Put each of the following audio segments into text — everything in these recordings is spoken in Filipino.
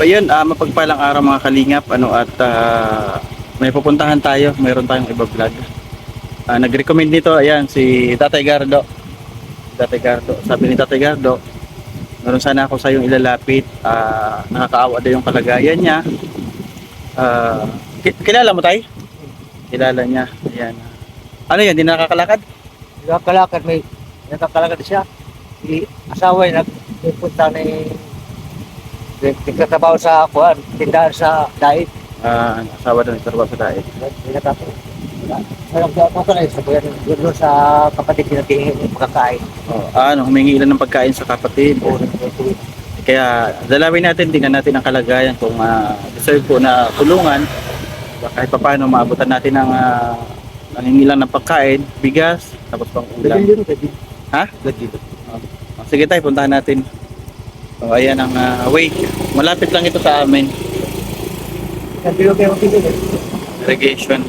ayun, mapagpalang araw mga kalingap, at may pupuntahan tayo, mayroon tayong iba vlog. Nag-recommend nito, ayan, si Tatay Gardo. Tatay Gardo, sabi ni Tatay Gardo, meron sana ako sa yung ilalapit, nakakaawa daw yung kalagayan niya. Kilala mo tay? Kilala niya, ayan. Ano yan, di nakakalakad? Nakakalakad siya. Asawa niya nagpunta ni nagtatrabaho sa kuan, tindahan sa daig. Asawa daw nagtrabaho sa daig. Walang ako sa isa ko yan doon sa kapatid pinatihin ng pagkakain. Humingi ilan ng pagkain sa kapatid. Kaya dalawin natin, tingnan natin ang kalagayan kung deserve po na tulungan. Kahit pa paano maabutan natin ng nangingilan ng pagkain, bigas, tapos pang ulam. Ha? Sige tayo, puntahan natin. So ayan ang way. Malapit lang ito sa amin. Irrigation.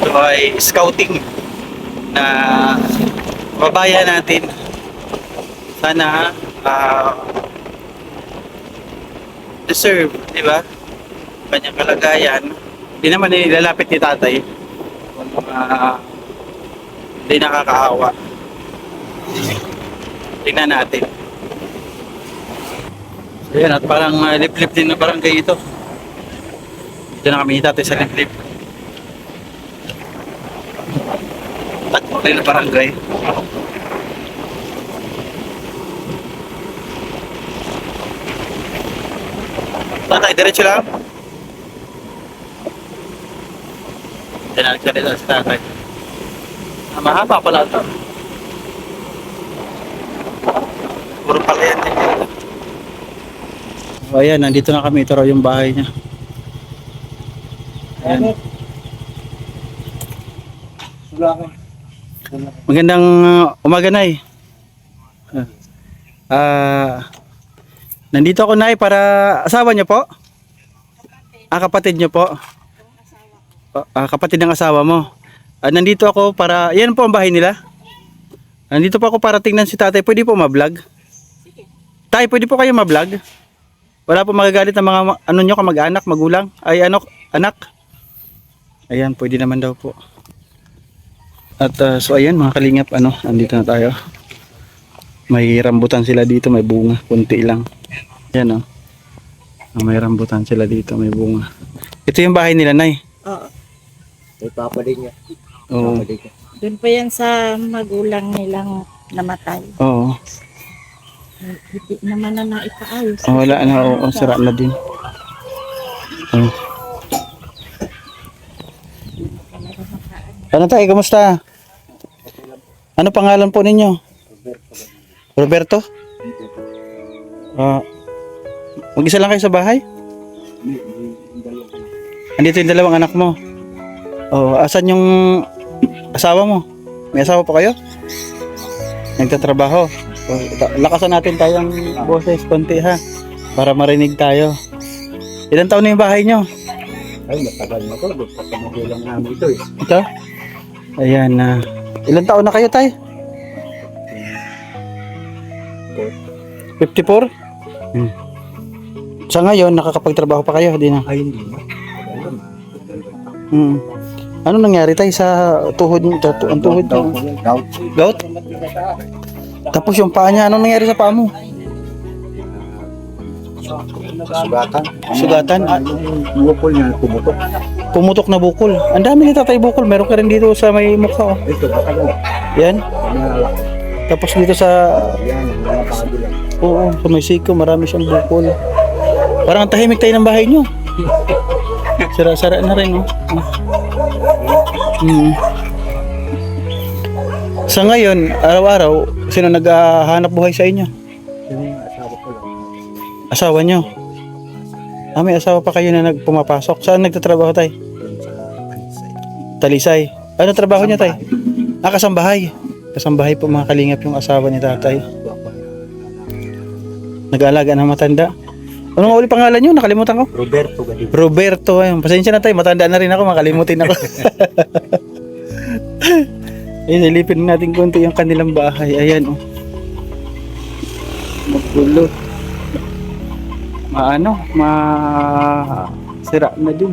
Ito ay scouting na babayan natin. Sana deserve, di ba? Kanyang kalagayan. Hindi naman nilalapit ni tatay kung hindi nakakaawa. Tingnan natin. So yan, at parang liplip din na barangay ito. Dito na kami ni tatay sa liplip. Takbo rin na barangay. Tatay, diretso lang. Nagsalita si tatay. Mahaba pala ito. Puro pala yan. So, ayan, nandito na kami. Ito raw yung bahay niya. Ayan. Magandang umaga, Nay. Nandito ako, Nay, para asawa niyo po? Kapatid niyo po? Kapatid ng asawa mo. Nandito ako para, yan po ang bahay nila. Nandito po ako para tingnan si tatay. Pwede po ma-vlog? Tay, pwede po kayo ma-vlog? Wala po magagalit ng mga nyo, kamag-anak, magulang? Anak? Ayan, pwede naman daw po. At so ayan mga kalingap, nandito na tayo. May rambutan sila dito, may bunga, kunti lang. Ayan may rambutan sila dito, may bunga. Ito yung bahay nila, Nay. Oo. May papadin niya. Oo. Doon pa yan sa magulang nilang namatay. Oo. Hindi naman na naipaayos. Wala na, oo, sira na din. Ano tayo, kumusta? Ano pangalan po ninyo? Roberto? Mag-isa lang kayo sa bahay? Andito yung dalawang anak mo? Asan yung asawa mo? May asawa pa kayo? Nagtatrabaho? Lakasan natin tayong boses konti ha, para marinig tayo. Ilan taon na yung bahay nyo? Ay, matagal na to. Magpapamagulang namin ito eh. Ito? Ayan na. Ilan taon na kayo, tay? 54? Sa ngayon, nakakapagtrabaho pa kayo? Di na? Ay, hindi na. Ano nangyari tayo sa tuhod niyo? Ang tuhod niyo? Gout? Tapos yung paa niya, anong nangyari sa paa mo? Sugatan? Yung bukol niya, pumutok. Pumutok na bukol. Ang dami ni tatay bukol. Meron ka rin dito sa may mukha. Ito, matagal. Yan. Tapos dito sa... Yan, mga pagulang. Oo, sa may siko, marami siyang bukol. Parang tahimik tayo ng bahay niyo. Sara-sara na rin, no? Sa ngayon, araw-araw, sino naghahanap buhay sa inyo? Yung asawa ko lang. Asawa nyo? May asawa pa kayo na pumapasok. Saan nagtatrabaho tayo? Doon sa Panisay. Talisay. Ano trabaho niya tayo? Kasambahay. Kasambahay po mga kalingap yung asawa ni tatay. Nag-aalaga ng matanda. Ano nga uli pangalan nyo? Nakalimutan ko. Roberto Gadi. Roberto. Ayun. Pasensya na tayo. Matanda na rin ako. Makalimutin ako. Ayun, nilipin natin konti yung kanilang bahay. Ayan, oh. Magulo. Sira na din.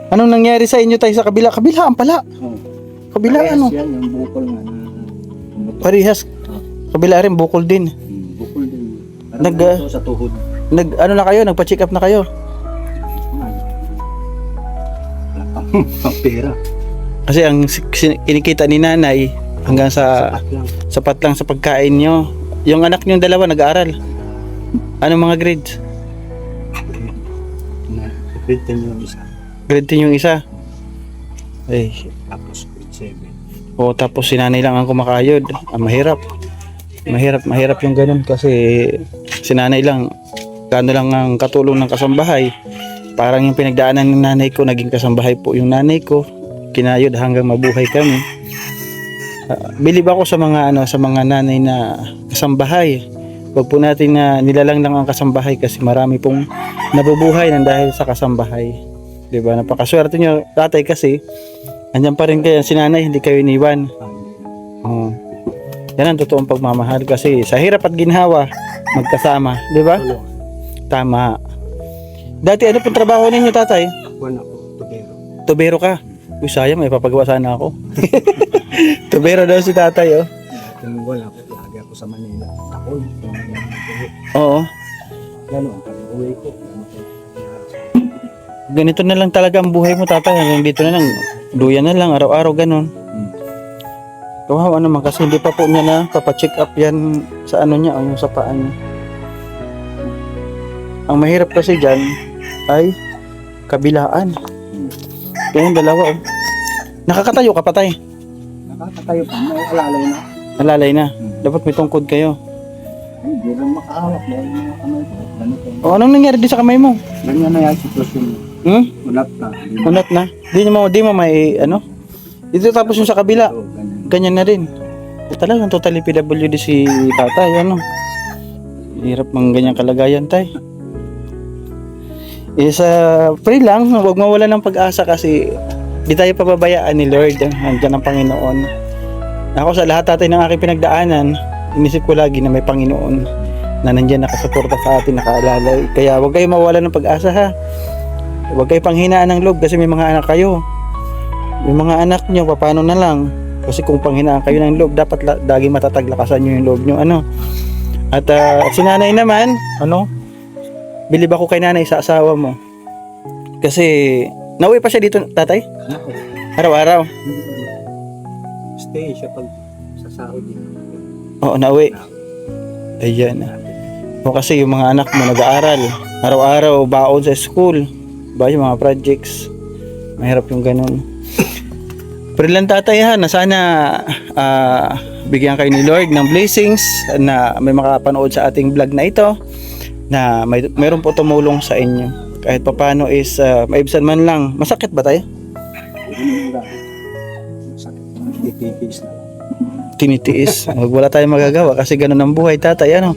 Anong nangyari sa inyo tayo sa kabila? Kabilaan pala. Kabila ano? Yan, yung bukol nga. Parehas. Kabila rin, bukol din. Bukol din. Sa tuhod. Ano na kayo? Nagpa-check up na kayo? Ang pera. Kasi ang kinikita ni nanay hanggang sa sapat lang sa pagkain nyo. Yung anak nyo dalawa nag-aaral. Anong mga grades? Grade 10 yung isa. Grade 10 yung isa. Ay, Tapos grade 7. o tapos si nanay lang ang kumakayod. Mahirap. Mahirap yung ganun kasi si nanay lang gano lang ang katulong ng kasambahay. Parang yung pinagdaanan ng nanay ko naging kasambahay po yung nanay ko. Kinayod hanggang mabuhay kami. Bilib ako sa mga nanay na kasambahay. Wag po natin na nilalang lang ang kasambahay kasi marami pong nabubuhay nang dahil sa kasambahay. 'Di ba? Napakaswerte niyo tatay kasi andyan pa rin kayo si nanay, hindi kayo iniwan. Oh. Yan ang totoong pagmamahal kasi sa hirap at ginhawa magkasama, 'di ba? Tama. Dati ano pong trabaho ninyo tatay? Wala ko, tubero. Tubero ka. Uy, sayang, may papagawa sana ako. Tubero daw si tatay, oh. Kung wala ko, lagi ako sa Manila. Ako, Oo. gano'n, pag-uwi ko. Ganito na lang talaga ang buhay mo, tatay. Hanggang dito na lang. Duyan na lang, araw-araw, ganun. Kawawa naman kasi hindi pa po niya na papacheck up yan sa ano niya, o yung sa paa niya. Ang mahirap kasi dyan ay kabilaan. Kaya yung dalawa, oh. Nakakatayo ka pa, tay. Nakakatayo pa, may alalay na. Alalay na. Dapat may tungkod kayo. Hindi lang makahawak dahil mga kamay ko. Ganito. O, anong nangyari din sa kamay mo? Ganyan na yan, sitwasyon. Ulat na. Unat na. Di mo may ano? Dito tapos yung sa kabila. Oo, ganyan. Ganyan na rin. Talagang totally PWD si tatay, ano? Hirap mang ganyang kalagayan, tay. Pray lang, huwag mawala ng pag-asa kasi di tayo pababayaan ni Lord. Nandiyan ang Panginoon. Ako sa lahat tatay ng aking pinagdaanan, inisip ko lagi na may Panginoon na nandiyan nakasuporta sa atin, nakaalalay. Kaya huwag kayo mawala ng pag-asa, ha. Huwag kayo panghinaan ng loob kasi may mga anak kayo. Yung mga anak nyo, paano na lang? Kasi kung panghinaan kayo ng loob, dapat lagi matataglakasan nyo yung loob nyo, ano. At si nanay naman, ano, bilib ako kay nanay sa asawa mo. Kasi, nauwi pa siya dito, tatay? Araw-araw? Stay siya pag sa sahod din. Oo, nauwi. Ayan. O kasi yung mga anak mo nag-aaral. Araw-araw, baon sa school. Ba yung mga projects. Mahirap yung ganun. Pero lang tatay ha, na sana bigyan kayo ni Lord ng blessings na may makapanood sa ating vlog na ito. Na mayroon po tumulong sa inyo. Kahit papano is maibsan man lang. Masakit ba tayo? Titipis na. Tinitiis. Wala tayong magagawa kasi ganun ang buhay tatay. Ano?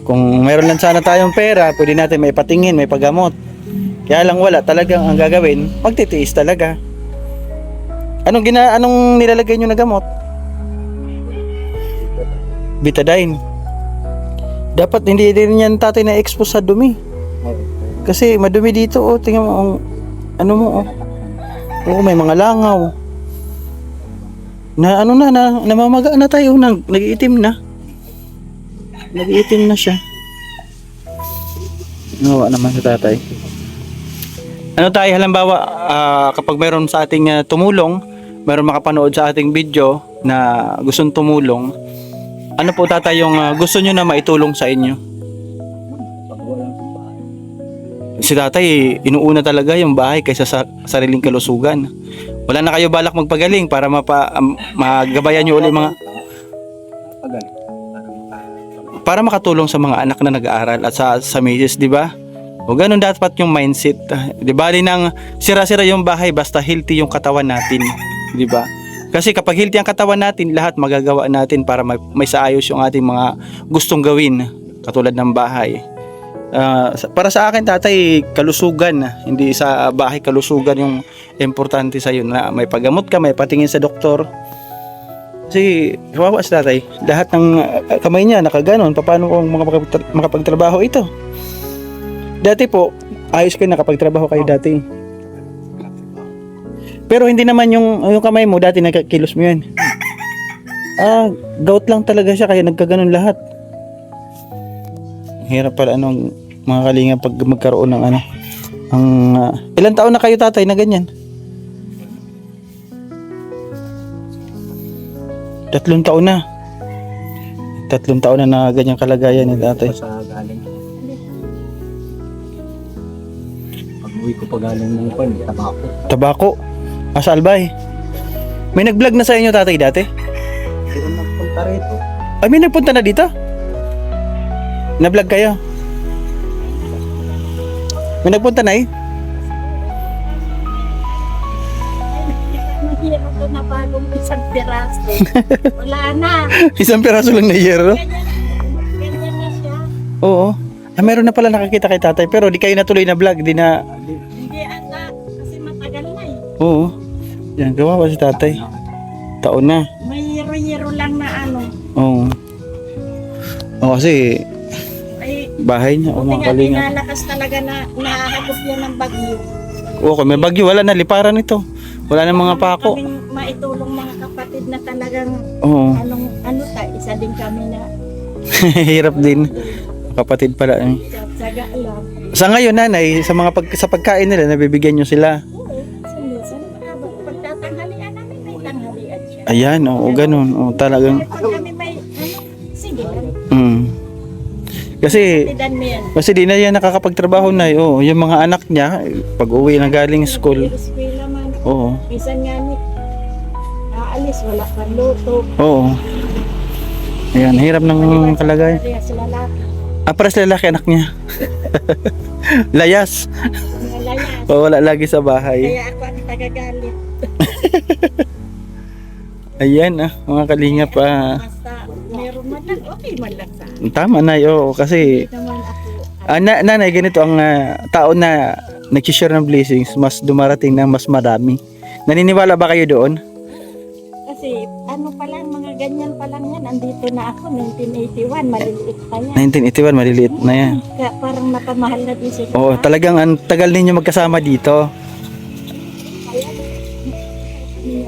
Kung mayroon lang sana tayong pera, pwede natin may patingin, may paggamot. Kaya lang wala. Talagang ang gagawin, magtitiis talaga. Anong nilalagay nyo na gamot? Betadine. Dapat hindi rin yan tatay na expose sa dumi. Kasi madumi dito, oh. Tingnan mo, ano mo, oh. Oo, may mga langaw. Namamaga na tayo, nag-iitim na. Nag-iitim na siya. Nawa naman sa tatay. Ano tayo, halimbawa, kapag meron sa ating tumulong, meron makapanood sa ating video na gustong tumulong, ano po tatay yung gusto nyo na maitulong sa inyo? Si tatay, inuuna talaga yung bahay kaysa sa sariling kalusugan. Wala na kayo balak magpagaling para magabayan nyo ulit mga... Para makatulong sa mga anak na nag-aaral at sa misis, di ba? O ganun dapat yung mindset. Di ba? Nang sira-sira yung bahay basta healthy yung katawan natin. Di ba? Kasi kapag healthy ang katawan natin, lahat magagawa natin para may saayos yung ating mga gustong gawin. Katulad ng bahay. Para sa akin tatay, kalusugan, hindi sa bahay, kalusugan yung importante sa na may paggamot ka, may patingin sa doktor. Kasi kawawa si tatay, lahat ng kamay niya nakaganon, paano kung makapagtrabaho ito? Dati po, ayos kayo nakapagtrabaho kayo dati. Pero hindi naman yung kamay mo dati nagkilos mo yan. Gout lang talaga siya kaya nagkaganon lahat. Hirap pala mga kalinga pag magkaroon ng ilang taon na kayo tatay na ganyan? 3 taon na. 3 taon na ganyang kalagayan ni tatay. Sa galing. Pag-uwi ko pa galing ng tabako. Tabako. Sa Albay. May nag-vlog na sa inyo tatay dati? Pero nagpunta rito. Ay, may nagpunta na dito? Na-vlog kayo? May nagpunta na eh? Mahirap ko na bagong isang piraso. Wala na. Isang piraso lang na yero? Ganyan na siya. Oo. Meron na pala nakakita kay tatay pero di kayo natuloy na vlog, di na... Hindi ata. Kasi matagal na eh. Oo. Yan, kawawa si tatay. Taon na. May yero-yero lang na Oo. Oo, kasi Ay, bahay niya, buti mga nga kalinga. dinalakas talaga na nahagop yan ng bagyo. Oo, kung may bagyo, wala na, liparan ito. Wala na mga pako. Kaming maitulong mga kapatid na talagang Oo. isa din kami na Hirap din. Kapatid pala. saga lang. Sa ngayon, nanay, sa pagkain nila, nabibigyan nyo sila. Oo, kasi minsan pagtatanghalian namin may tanghalian siya. Ayan, oo, ganun. Oo, talagang. Pag kami may sige lang. Kasi, Tidan mo yan. kasi di na yan nakakapagtrabaho na. Oo, yung mga anak niya, pag uwi na galing school. Eskwela man. Oo, Minsan nga ni aalis, wala pang luto. oo. Ayan, hirap ng kalagayan. Parehas sila lalaki. Pares lalaki anak niya. Layas. Mga layas. Wala lagi sa bahay. Kaya ako ang tagagalit. Ayan mga kalingap. Basta meron man lang, okay man lang sa akin. Tama na yun. Kasi Hindi naman ako. nanay, ganito ang tao na nag-share ng blessings, mas dumarating ng mas marami. Naniniwala ba kayo doon? Kasi ano pa lang, mga ganyan pa lang yan. Andito na ako, 1981, maliliit pa yan. 1981, maliliit na yan. Kaya parang napamahal na din siya. Oo, talagang ang tagal ninyo magkasama dito. Kaya, niya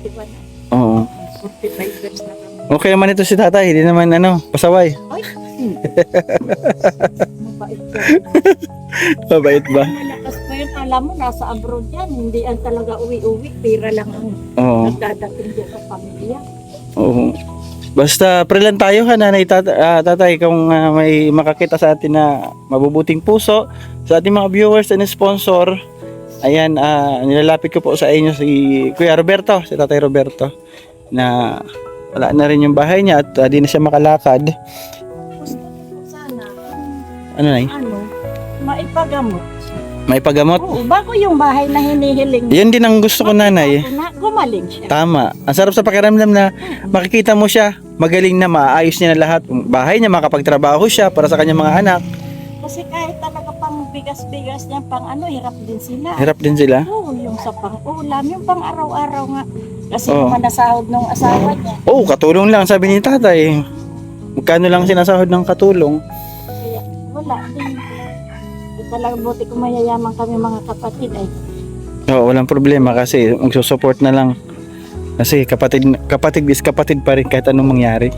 1981 na. Oo. 45 years na kami. Okay naman ito si tatay, hindi naman pasaway. Ay, mabait yan. Mabait ba? Malakas pa yun. Alam mo, nasa abroad yan. Hindi ang talaga uwi-uwi. Pira lang ang Oo. nagdadating dyan sa pamilya. Oo. Basta pray lang tayo nanay, tatay, kung may makakita sa atin na mabubuting puso sa ating mga viewers and sponsor. Ayan, nilalapit ko po sa inyo si Kuya Roberto, si Tatay Roberto, na wala na rin yung bahay niya at di na siya makalakad. Gusto ko sana, Ano na maipagamot. May paggamot? Oo, bago yung bahay na hinihiling. Yan din ang gusto ko nanay. Na, gumaling siya. Tama. Ang sarap sa pakiramdam na makikita mo siya, magaling na, maayos niya na lahat. Bahay niya, makapagtrabaho siya para sa kanyang mga anak. Kasi kahit talaga pang bigas-bigas niya, pang hirap din sila. Hirap din sila. Oo, yung sa pang-ulam, yung pang araw-araw nga. Kasi Oo. naman nasahod ng asawa niya. Oo, katulong lang, sabi ni tatay. Magkano lang sinasahod ng katulong? Kaya wala din. Talagang buti kung mayayaman kami mga kapatid ay Oo, walang problema kasi magsusupport na lang. Kasi kapatid is kapatid pa rin kahit anong mangyari.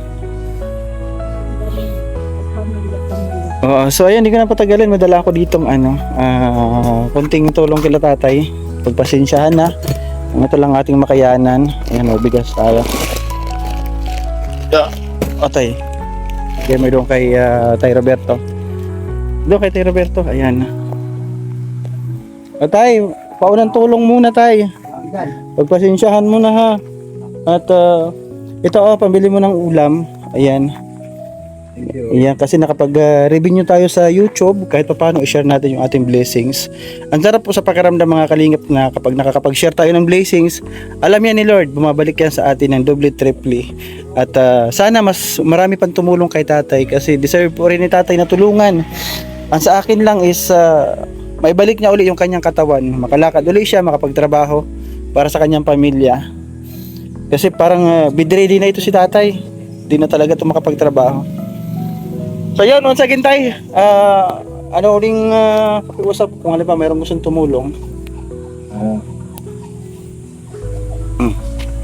galing pamilya. Oo, so ayan, hindi ko na patagalin. Madala ako ditong konting tulong kila tatay. Pagpasensyahan na. Ito lang ating makayanan. Ayan, mabigas tayo. Atay. Okay, may doon kay Tay Roberto. Doon kay Tay Roberto. Ayan. Tay, paunang tulong muna tay. Pagpasensyahan mo na ha. At ito pambili mo ng ulam. Ayan. Ayan, kasi nakapag-revenue tayo sa YouTube, kahit pa paano i-share natin yung ating blessings. Ang sarap po sa pakiramdam mga kalingap na kapag nakakapag-share tayo ng blessings, alam yan ni Lord, bumabalik yan sa atin ng doble triple. At sana mas marami pang tumulong kay tatay kasi deserve po rin ni tatay na tulungan. Ang sa akin lang is maibalik niya uli yung kanyang katawan, makalakad uli siya, makapagtrabaho para sa kanyang pamilya. Kasi parang bedready na ito si tatay. Hindi na talaga ito makapagtrabaho. So yun, once again tay, ano uling pakiusap kung ano pa mayroong gustong tumulong.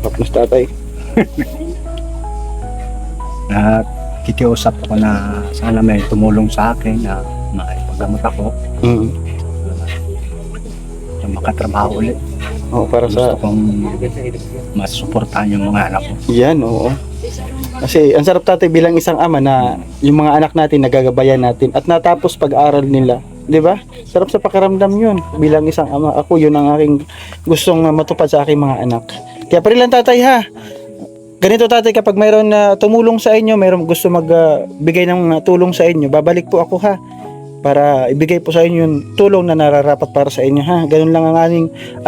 Tapos tatay. Na kikiusap ako na sana may tumulong sa akin na makipaggamot ako na makatrabaho ulit. Oo, para sa Gusto kong masuportahan yung mga anak ko. yan, oo. Kasi ang sarap tatay bilang isang ama na yung mga anak natin nagagabayan natin at natapos pag-aaral nila, 'di ba? Sarap sa pakiramdam 'yun bilang isang ama. Ako 'yun ang aking gustong matupad sa aking mga anak. Kaya pa rin lang tatay ha. Ganito tatay, kapag mayroon na tumulong sa inyo, mayroon gusto magbigay ng tulong sa inyo, babalik po ako ha. Para ibigay po sa inyo yung tulong na nararapat para sa inyo ha. Ganun lang ang aming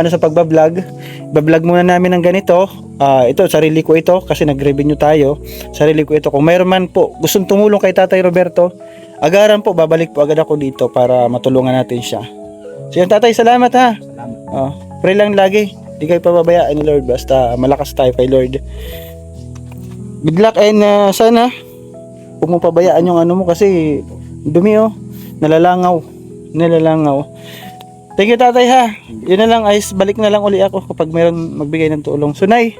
sa pagbablog. Bablog muna namin ng ganito. Ito sarili ko ito kasi nag-revenue tayo. Sarili ko ito. Kung mayroon man po gustong tumulong kay Tatay Roberto, agaran po, babalik po agad ako dito para matulungan natin siya. So yan tatay, salamat ha. Pray lang lagi. Di kayo pababayaan ni Lord, basta malakas tayo kay Lord. Good luck and sana huwag mo pabayaan yung mo kasi dumi nalalangaw. Thank you tatay ha. Yun na lang, ayos, balik na lang uli ako kapag mayroon magbigay ng tulong. So nay,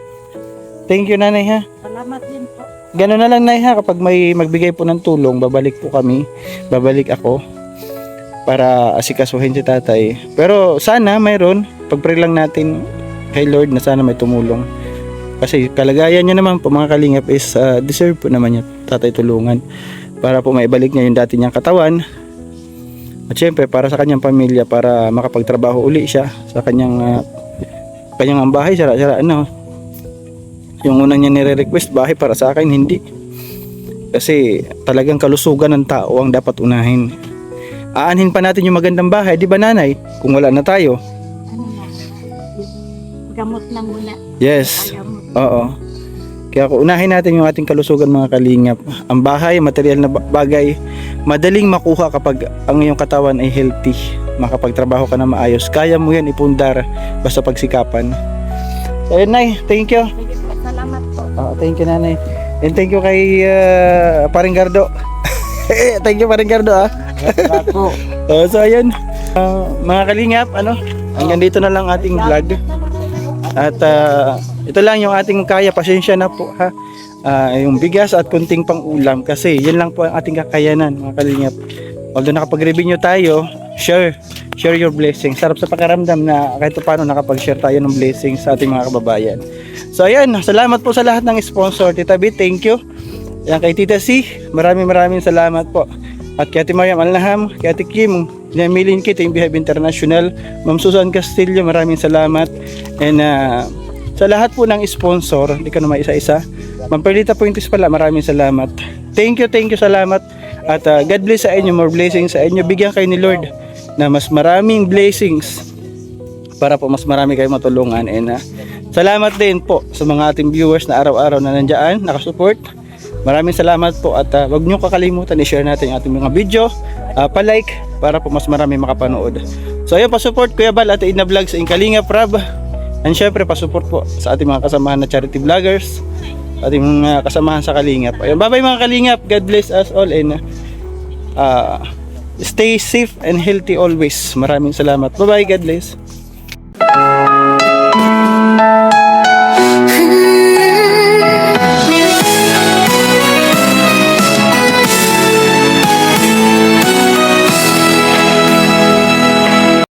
thank you nanay ha. Salamat din po. Gano'n na lang nay ha, kapag may magbigay po ng tulong, babalik po kami. Babalik ako para asikasuhin si tatay. Pero sana mayroon, pag-pray lang natin kay Lord na sana may tumulong. Kasi kalagayan niya naman po mga kalingap is deserve po naman niya tatay tulungan para po maibalik niya yung dati niyang katawan. At syempre para sa kanyang pamilya, para makapagtrabaho uli siya sa kanyang bahay. Sara yung unang niya nire-request bahay, para sa akin hindi. Kasi talagang kalusugan ng tao ang dapat unahin. Aanhin pa natin yung magandang bahay, di ba nanay? Kung wala na tayo. Gamot lang muna. Yes. Gamot. Oo. Kaya unahin natin yung ating kalusugan mga kalingap. Ang bahay, material na bagay, madaling makuha kapag ang iyong katawan ay healthy. Makapagtrabaho ka na maayos. Kaya mo yan ipundar basta pagsikapan. So yun nay, thank you. Sige po, salamat po. Thank you nanay. And thank you kay Paring Gardo. Thank you Paring Gardo ha. Ako. So ayun, mga kalingap, hanggang dito na lang ating vlog. At ito lang yung ating kaya, pasensya na po ha. Yung bigas at kunting pang ulam kasi yan lang po ang ating kakayanan mga kalingap. Although nakapag-revenue tayo, share your blessings. Sarap sa pakiramdam na kahit paano nakapag-share tayo ng blessings sa ating mga kababayan. So ayan, salamat po sa lahat ng sponsor. Tita B, thank you. Yan kay Tita C, maraming salamat po. At kay Ate Mariam Alnaham, kay Ate Kim, Milin Kit, yung Behave International, Ma'am Susan Castillo, maraming salamat. And sa lahat po ng sponsor, hindi ka naman isa-isa. Ma'am Perlita Puentes pala, maraming salamat. Thank you, salamat. At God bless sa inyo, more blessings sa inyo. Bigyan kayo ni Lord na mas maraming blessings para po mas marami kayo matulungan. And salamat din po sa mga ating viewers na araw-araw na nandiyan, nakasupport. Maraming salamat po at wag niyo kakalimutan i-share natin yung ating mga video, pa-like para po mas marami makapanood. So ayun, pa-support Kuya Bal at Ina Vlog sa Inkalinga Prab. And syempre pa-support po sa ating mga kasamahan na charity vloggers, ating mga kasamahan sa Kalingap. Ayun, bye-bye mga Kalingap. God bless us all and stay safe and healthy always. Maraming salamat. Bye-bye. God bless.